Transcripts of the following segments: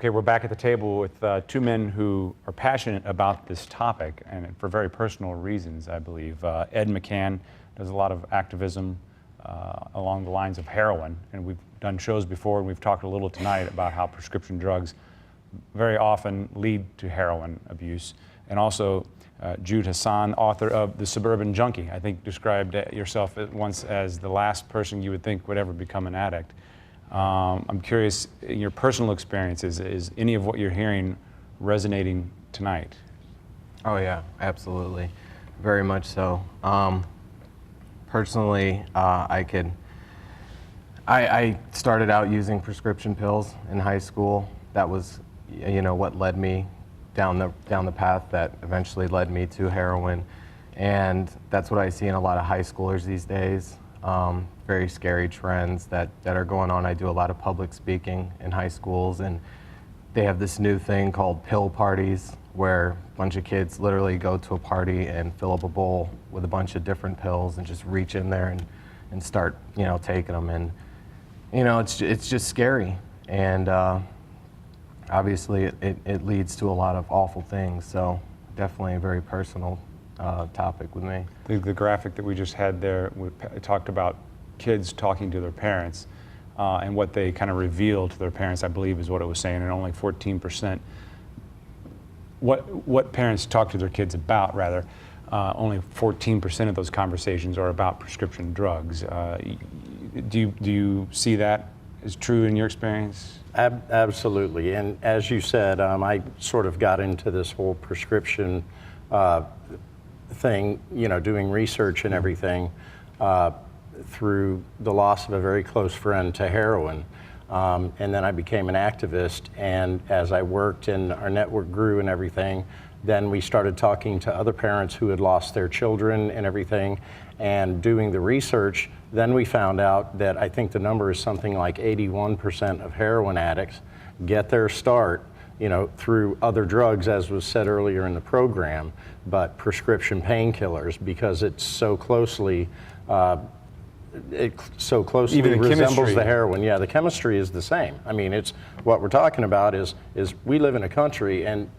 Okay, we're back at the table with two men who are passionate about this topic, and for very personal reasons, I believe. Ed McCann does a lot of activism along the lines of heroin, and we've done shows before, and we've talked a little tonight about how prescription drugs very often lead to heroin abuse. And also Jude Hassan, author of The Suburban Junkie, I think described yourself once as the last person you would think would ever become an addict. I'm curious, in your personal experiences, is any of what you're hearing resonating tonight? Oh yeah, absolutely. Very much so. Personally, I started out using prescription pills in high school. That was, what led me down the path that eventually led me to heroin. And that's what I see in a lot of high schoolers these days. Very scary trends that are going on. I do a lot of public speaking in high schools, and they have this new thing called pill parties, where a bunch of kids literally go to a party and fill up a bowl with a bunch of different pills and just reach in there and start, taking them. And, it's just scary. And obviously it leads to a lot of awful things. So definitely a very personal topic with me. The graphic that we just had there, we talked about kids talking to their parents and what they kind of reveal to their parents, I believe is what it was saying, and only 14%. What parents talk to their kids about, rather, only 14% of those conversations are about prescription drugs. Do you see that as true in your experience? Absolutely, and as you said, I sort of got into this whole prescription thing, doing research and everything through the loss of a very close friend to heroin. And then I became an activist, and as I worked and our network grew and everything, then we started talking to other parents who had lost their children and everything, and doing the research, then we found out that I think the number is something like 81% of heroin addicts get their start through other drugs, as was said earlier in the program, but prescription painkillers, because it's so closely Even the resembles chemistry. the heroin. Yeah, the chemistry is the same. I mean, it's what we're talking about is we live in a country, and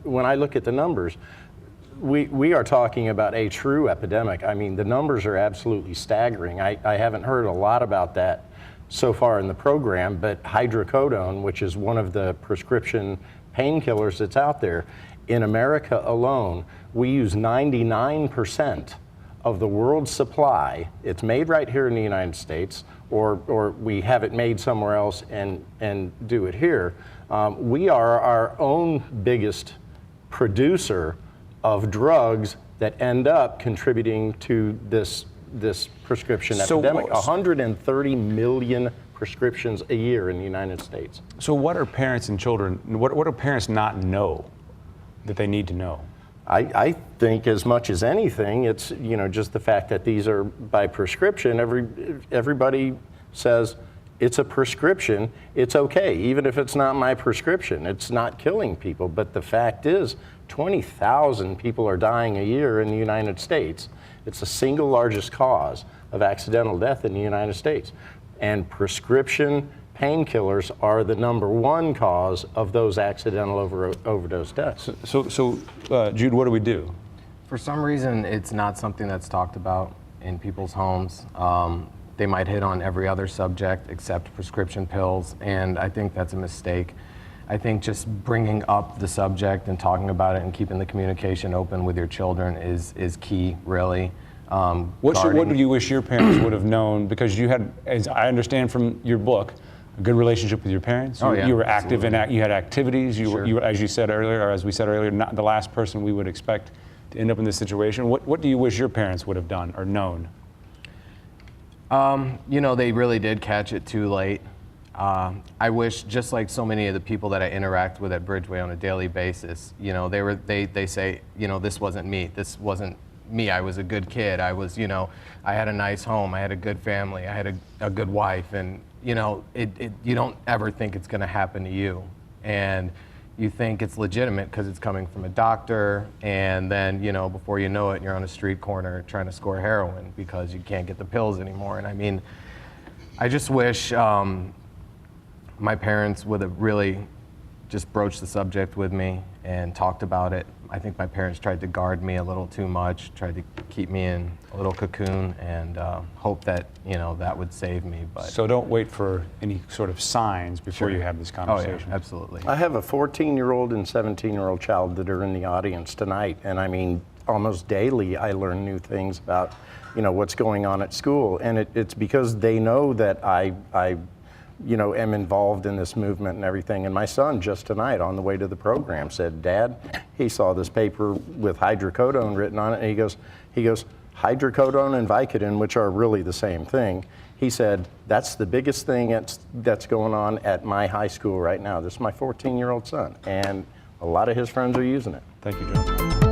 when I look at the numbers, we are talking about a true epidemic. I mean, the numbers are absolutely staggering. I haven't heard a lot about that so far in the program, but hydrocodone, which is one of the prescription painkillers that's out there, in America alone, we use 99% of the world's supply. It's made right here in the United States, or we have it made somewhere else and do it here. We are our own biggest producer of drugs that end up contributing to this prescription epidemic. 130 million prescriptions a year in the United States. So what are parents and children, what do parents not know that they need to know? I think as much as anything, it's just the fact that these are by prescription. Everybody says it's a prescription, it's okay, even if it's not my prescription. It's not killing people, but the fact is 20,000 people are dying a year in the United States. It's the single largest cause of accidental death in the United States. And prescription painkillers are the #1 cause of those accidental overdose deaths. So Jude, what do we do? For some reason, it's not something that's talked about in people's homes. They might hit on every other subject except prescription pills, and I think that's a mistake. I think just bringing up the subject and talking about it and keeping the communication open with your children is key, really. What do you wish your parents would have known? Because you had, as I understand from your book, a good relationship with your parents. Oh, yeah, you were active absolutely. and you had activities. You Sure. were, as you said earlier, or as we said earlier, not the last person we would expect to end up in this situation. What do you wish your parents would have done or known? They really did catch it too late. I wish, just like so many of the people that I interact with at Bridgeway on a daily basis, they say, this wasn't me. This wasn't me. I was a good kid. I was, I had a nice home. I had a good family. I had a good wife. And, you don't ever think it's going to happen to you. And you think it's legitimate because it's coming from a doctor. And then, before you know it, you're on a street corner trying to score heroin because you can't get the pills anymore. And I mean, I just wish, my parents would have really just broached the subject with me and talked about it. I think my parents tried to guard me a little too much, tried to keep me in a little cocoon, and hope that, you know, that would save me. But So don't wait for any sort of signs before you have this oh yeah, conversation. absolutely. I have a 14-year-old and 17-year-old child that are in the audience tonight, and I mean, almost daily I learn new things about, you know, what's going on at school, and it's because they know that I you know, am involved in this movement and everything. And my son just tonight on the way to the program said, Dad, he saw this paper with hydrocodone written on it, and he goes, hydrocodone and Vicodin, which are really the same thing. He said, that's the biggest thing that's going on at my high school right now. This is my 14-year-old son, and a lot of his friends are using it. Thank you, Joe.